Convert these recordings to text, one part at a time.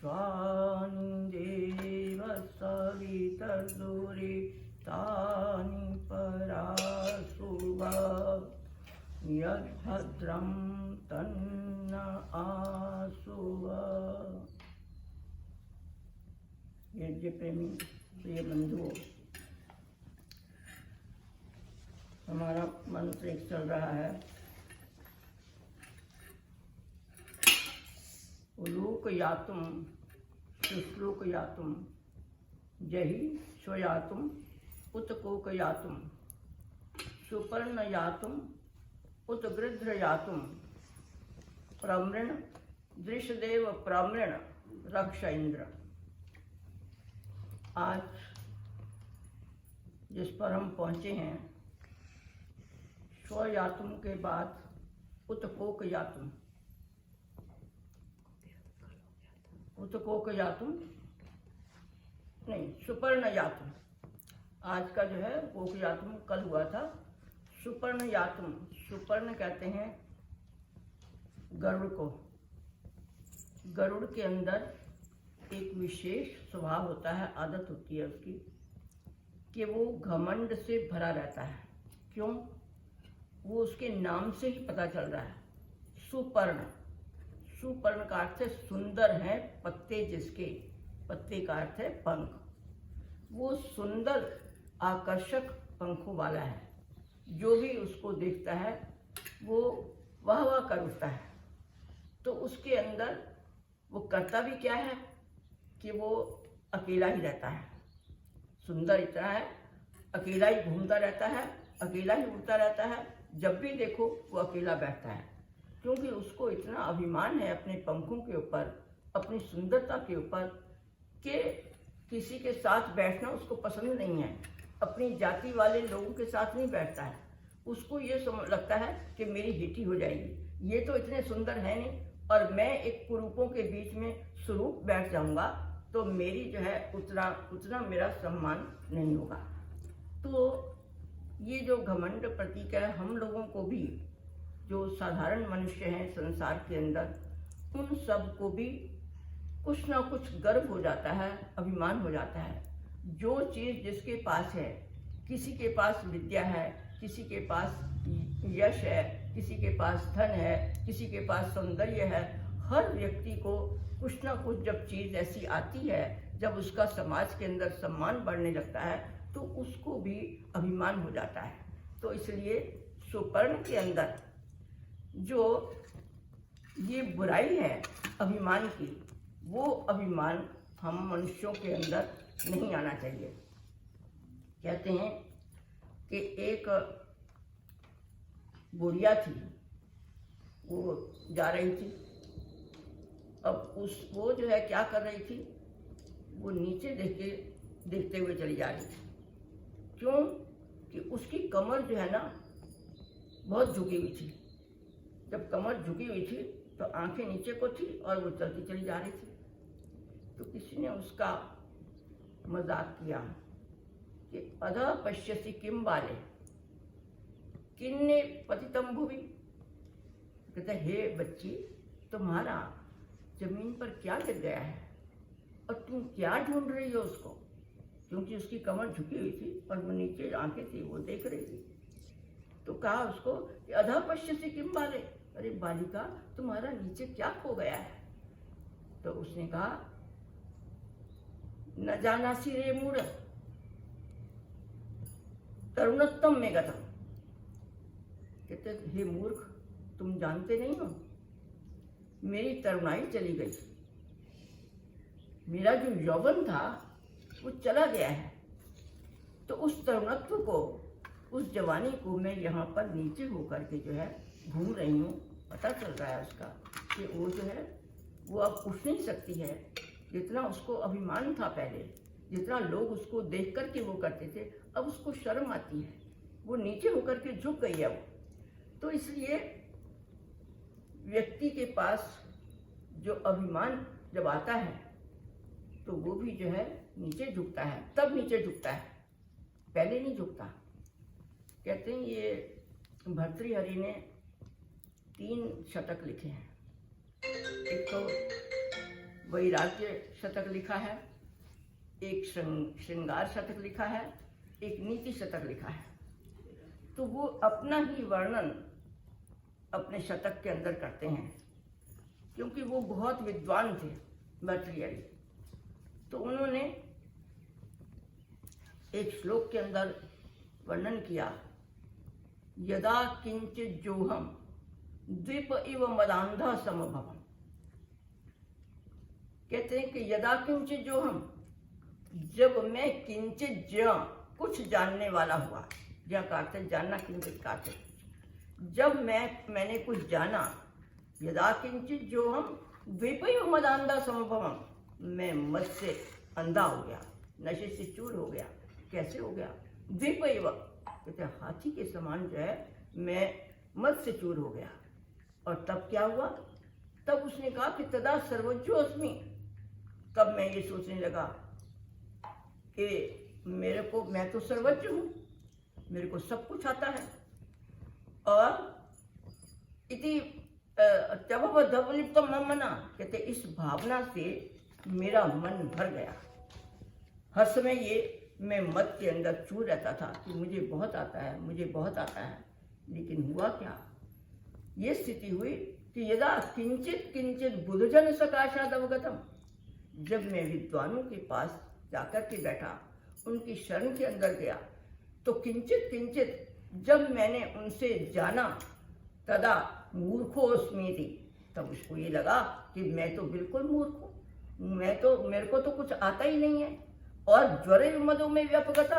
विश्वानि देव सवितर्दुरे तानि पराशुभ यद्भद्रं तन्न आशुभ। यज्ञ प्रेमी प्रिय बंधुओं, हमारा मंत्र एक चल रहा है, उलूक यातुम शुश्रूक यातुम जहि स्वयातुम उत्कोक यातुम सुपर्ण यातुम उत्गृध्र यातुम प्रमृण दृशदेव प्रमृण रक्ष इंद्र। आज जिस पर हम पहुँचे हैं, स्वयातुम के बाद उत्कोक यातुम, उत्कोक यातुम नहीं, सुपर्ण यातुम। आज का जो है कोक यातुम कल हुआ था। सुपर्ण यातुम, सुपर्ण कहते हैं गरुड़ को। गरुड़ के अंदर एक विशेष स्वभाव होता है, आदत होती है उसकी कि वो घमंड से भरा रहता है। क्यों? वो उसके नाम से ही पता चल रहा है, सुपर्ण। सुपर्ण का अर्थ है सुंदर है, पत्ते जिसके, पत्ते का अर्थ है पंख। वो सुंदर आकर्षक पंखों वाला है। जो भी उसको देखता है वो वाह वाह कर उठता है। तो उसके अंदर वो करता भी क्या है कि वो अकेला ही रहता है। सुंदर इतना है, अकेला ही घूमता रहता है, अकेला ही उड़ता रहता है। जब भी देखो वो अकेला बैठता है, क्योंकि उसको इतना अभिमान है अपने पंखों के ऊपर, अपनी सुंदरता के ऊपर, कि किसी के साथ बैठना उसको पसंद नहीं है। अपनी जाति वाले लोगों के साथ नहीं बैठता है। उसको ये लगता है कि मेरी हिटी हो जाएगी, ये तो इतने सुंदर है नहीं, और मैं एक कुरूपों के बीच में स्वरूप बैठ जाऊंगा तो मेरी जो है उतना मेरा सम्मान नहीं होगा। तो ये जो घमंड प्रतीक है, हम लोगों को भी, जो साधारण मनुष्य हैं संसार के अंदर, उन सब को भी कुछ ना कुछ गर्व हो जाता है, अभिमान हो जाता है। जो चीज़ जिसके पास है, किसी के पास विद्या है, किसी के पास यश है, किसी के पास धन है, किसी के पास सौंदर्य है, हर व्यक्ति को कुछ ना कुछ जब चीज़ ऐसी आती है, जब उसका समाज के अंदर सम्मान बढ़ने लगता है, तो उसको भी अभिमान हो जाता है। तो इसलिए सुपर्ण के अंदर जो ये बुराई है अभिमान की, वो अभिमान हम मनुष्यों के अंदर नहीं आना चाहिए। कहते हैं कि एक बुढ़िया थी, वो जा रही थी। अब वो जो है क्या कर रही थी, वो नीचे देखते हुए चली जा रही थी। क्यों? कि उसकी कमर जो है ना बहुत झुकी हुई थी। जब कमर झुकी हुई थी तो आंखें नीचे को थी और वो चलती चली जा रही थी। तो किसी ने उसका मजाक किया कि अधः पश्यसि किम बाले किन्ने पतितम भुवि। कहते हे बच्ची, तुम्हारा जमीन पर क्या गिर गया है और तुम क्या ढूंढ रही हो उसको? क्योंकि उसकी कमर झुकी हुई थी और वो नीचे आंखें थी, वो देख रही थी। तो कहा उसको कि अधः पश्यसि किम बाले, अरे बालिका, तुम्हारा नीचे क्या खो गया है? तो उसने कहा न जानासि रे मूढ़ तरुणत्वम में गतम। कहते हे मूर्ख, तुम जानते नहीं हो, मेरी तरुणाई चली गई, मेरा जो यौवन था वो चला गया है। तो उस तरुणत्व को, उस जवानी को मैं यहाँ पर नीचे होकर के जो है घूम रही हूँ। पता चल रहा है उसका कि वो जो है वो अब उठ नहीं सकती है। जितना उसको अभिमान था पहले, जितना लोग उसको देख कर के वो करते थे, अब उसको शर्म आती है, वो नीचे होकर के झुक गई है वो। तो इसलिए व्यक्ति के पास जो अभिमान जब आता है तो वो भी जो है नीचे झुकता है, तब नीचे झुकता है, पहले नहीं झुकता। कहते हैं ये भर्तृहरि ने 3 शतक लिखे हैं। एक तो वैराग्य शतक लिखा है, एक श्रृंगार शतक लिखा है, एक नीति शतक लिखा है। तो वो अपना ही वर्णन अपने शतक के अंदर करते हैं, क्योंकि वो बहुत विद्वान थे भर्तृहरि। तो उन्होंने एक श्लोक के अंदर वर्णन किया, यदा किंचित जोहम द्वीप इव मदांधा समभवम। कहते हैं कि यदा किंचित जोहम, जब मैं किंचित कुछ जानने वाला हुआ, ज्ञ का अर्थ जानना, किंचित का अर्थ जब मैंने कुछ जाना, यदा किंचित जोहम द्वीप इव मदांधा समभवम, मैं मद से अंधा हो गया, नशे से चूर हो गया। कैसे हो गया? द्वीप इव, कहते हाथी के समान जो है मैं मद से चूर हो गया। और तब क्या हुआ? तब उसने कहा कि तदा सर्वज्ञो अस्मि। तब मैं ये सोचने लगा कि मैं तो सर्वज्ञ हूँ, मेरे को सब कुछ आता है। और इति तवलिप्तम मना, कहते इस भावना से मेरा मन भर गया। हर समय ये मैं मत के अंदर चूर रहता था कि मुझे बहुत आता है, मुझे बहुत आता है। लेकिन हुआ क्या? ये स्थिति हुई कि यदा किंचित किंचित बुद्धजन सकाशाद अवगतम, जब मैं विद्वानों के पास जाकर के बैठा, उनकी शरण के अंदर गया, तो किंचित किंचित जब मैंने उनसे जाना, तदा मूर्खोस्मीति, तब उसको ये लगा कि मैं तो बिल्कुल मूर्ख हूँ, मेरे को तो कुछ आता ही नहीं है। और ज्वरे मदों में व्यापकता,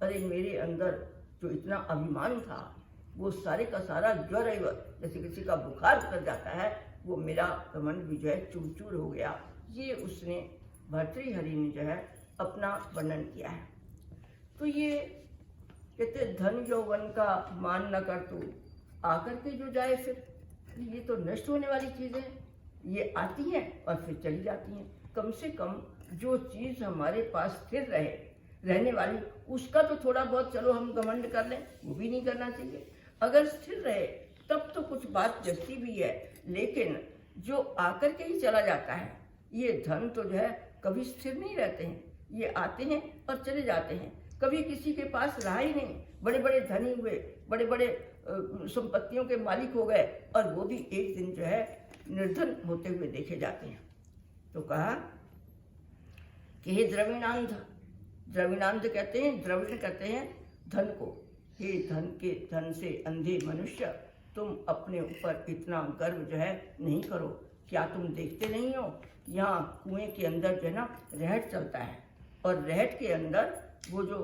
अरे मेरे अंदर जो इतना अभिमान था वो सारे का सारा ज्वर, जैसे किसी का बुखार कर जाता है, वो मेरा घमंड भी जो है चूर चूर हो गया। ये उसने भर्तृहरि ने जो है अपना वर्णन किया है। तो ये कहते धन यौवन का मान न कर तू, आकर के जो जाए फिर, ये तो नष्ट होने वाली चीज़ें, ये आती हैं और फिर चली जाती हैं। कम से कम जो चीज़ हमारे पास स्थिर रहने वाली, उसका तो थोड़ा बहुत चलो हम घमंड कर लें, वो भी नहीं करना चाहिए। अगर स्थिर रहे तब तो कुछ बात जचती भी है, लेकिन जो आकर के ही चला जाता है, ये धन तो जो है कभी स्थिर नहीं रहते हैं, ये आते हैं और चले जाते हैं। कभी किसी के पास रहा ही नहीं, बड़े बड़े धनी हुए, बड़े बड़े संपत्तियों के मालिक हो गए, और वो भी एक दिन जो है निर्धन होते हुए देखे जाते हैं। तो कहा कि हे द्रविणांध, द्रविणांध कहते हैं, द्रविण कहते हैं धन को, हे धन से अंधे मनुष्य, तुम अपने ऊपर इतना गर्व जो है नहीं करो। क्या तुम देखते नहीं हो, यहाँ कुएं के अंदर जो है ना रहट चलता है, और रहट के अंदर वो जो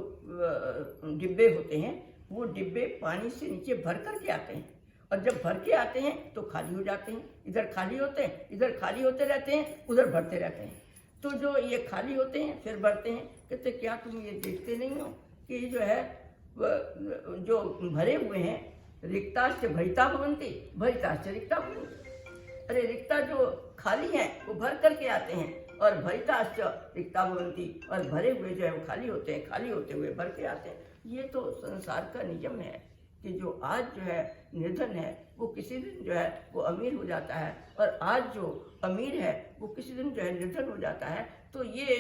डिब्बे होते हैं, वो डिब्बे पानी से नीचे भर करके आते हैं, और जब भर के आते हैं तो खाली हो जाते हैं। इधर खाली होते हैं, इधर खाली होते रहते हैं, उधर भरते रहते हैं। तो जो ये खाली होते हैं फिर भरते हैं। कहते क्या तुम ये देखते नहीं हो कि जो है जो भरे हुए हैं, रिक्ताश्च भरिता भवन्ति, भरिताश्च रिक्ता भवन्ति। अरे रिक्ता जो खाली हैं वो भर करके आते हैं, और भरिताश्च रिक्ता भवन्ति, और भरे हुए जो है वो खाली होते हैं, खाली होते हुए भर के आते हैं। ये तो संसार का नियम है कि जो आज जो है निर्धन है वो किसी दिन जो है वो अमीर हो जाता है, और आज जो अमीर है वो किसी दिन जो है निर्धन हो जाता है। तो ये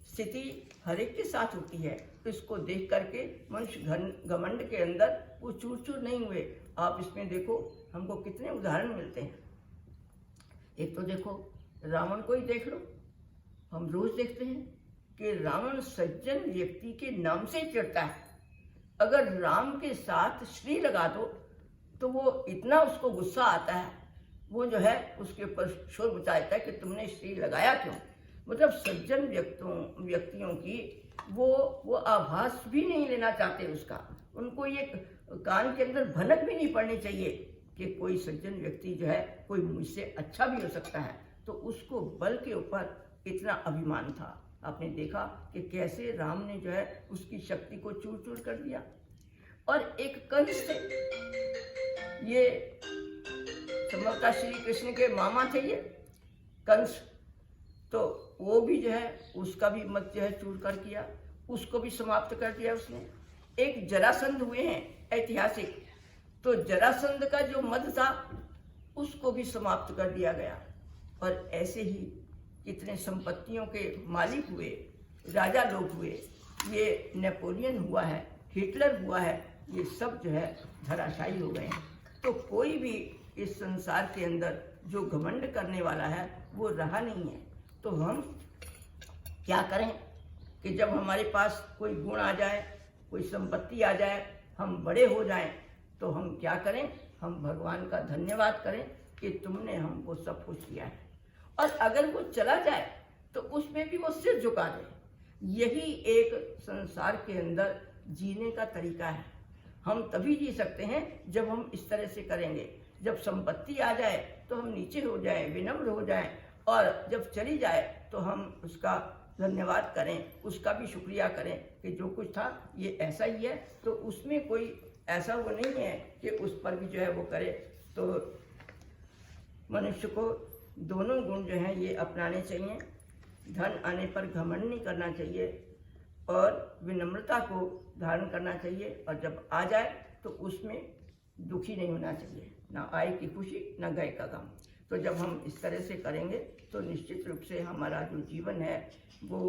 स्थिति हर एक के साथ होती है। तो इसको देख करके मनुष्य घमंड के अंदर वो चूर चूर नहीं हुए। आप इसमें देखो, हमको कितने उदाहरण मिलते हैं। एक तो देखो रावण को ही देख लो, हम रोज देखते हैं कि रावण सज्जन व्यक्ति के नाम से चिढ़ता है। अगर राम के साथ श्री लगा दो तो वो इतना उसको गुस्सा आता है, वो जो है उसके ऊपर शोर मचाता है कि तुमने श्री लगाया क्यों। मतलब सज्जन व्यक्तियों की वो आभास भी नहीं लेना चाहते उसका। उनको ये कान के अंदर भनक भी नहीं पड़नी चाहिए कि कोई सज्जन व्यक्ति जो है कोई मुझसे अच्छा भी हो सकता है। तो उसको बल के ऊपर इतना अभिमान था। आपने देखा कि कैसे राम ने जो है उसकी शक्ति को चूर चूर कर दिया। और एक कंस थे, ये संभवतः श्री कृष्ण के मामा थे ये कंस, तो वो भी जो है उसका भी मत जो है चूर कर किया, उसको भी समाप्त कर दिया उसने। एक जरासंध हुए हैं ऐतिहासिक, तो जरासंध का जो मद था उसको भी समाप्त कर दिया गया। और ऐसे ही कितने संपत्तियों के मालिक हुए, राजा लोग हुए, ये नेपोलियन हुआ है, हिटलर हुआ है, ये सब जो है धराशायी हो गए हैं। तो कोई भी इस संसार के अंदर जो घमंड करने वाला है वो रहा नहीं है। तो हम क्या करें कि जब हमारे पास कोई गुण आ जाए, कोई संपत्ति आ जाए, हम बड़े हो जाएं, तो हम क्या करें, हम भगवान का धन्यवाद करें कि तुमने हमको सब कुछ दिया है। और अगर वो चला जाए तो उसमें भी वो सिर झुका दे। यही एक संसार के अंदर जीने का तरीका है। हम तभी जी सकते हैं जब हम इस तरह से करेंगे। जब संपत्ति आ जाए तो हम नीचे हो जाएं, विनम्र हो जाएं, और जब चली जाए तो हम उसका धन्यवाद करें, उसका भी शुक्रिया करें कि जो कुछ था ये ऐसा ही है। तो उसमें कोई ऐसा वो नहीं है कि उस पर भी जो है वो करे। तो मनुष्य को दोनों गुण जो हैं ये अपनाने चाहिए। धन आने पर घमंड नहीं करना चाहिए और विनम्रता को धारण करना चाहिए। और जब आ जाए तो उसमें दुखी नहीं होना चाहिए, ना आए की खुशी ना गए का गम। तो जब हम इस तरह से करेंगे तो निश्चित रूप से हमारा जो जीवन है वो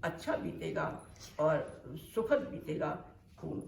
अच्छा बीतेगा और सुखद बीतेगा। खूब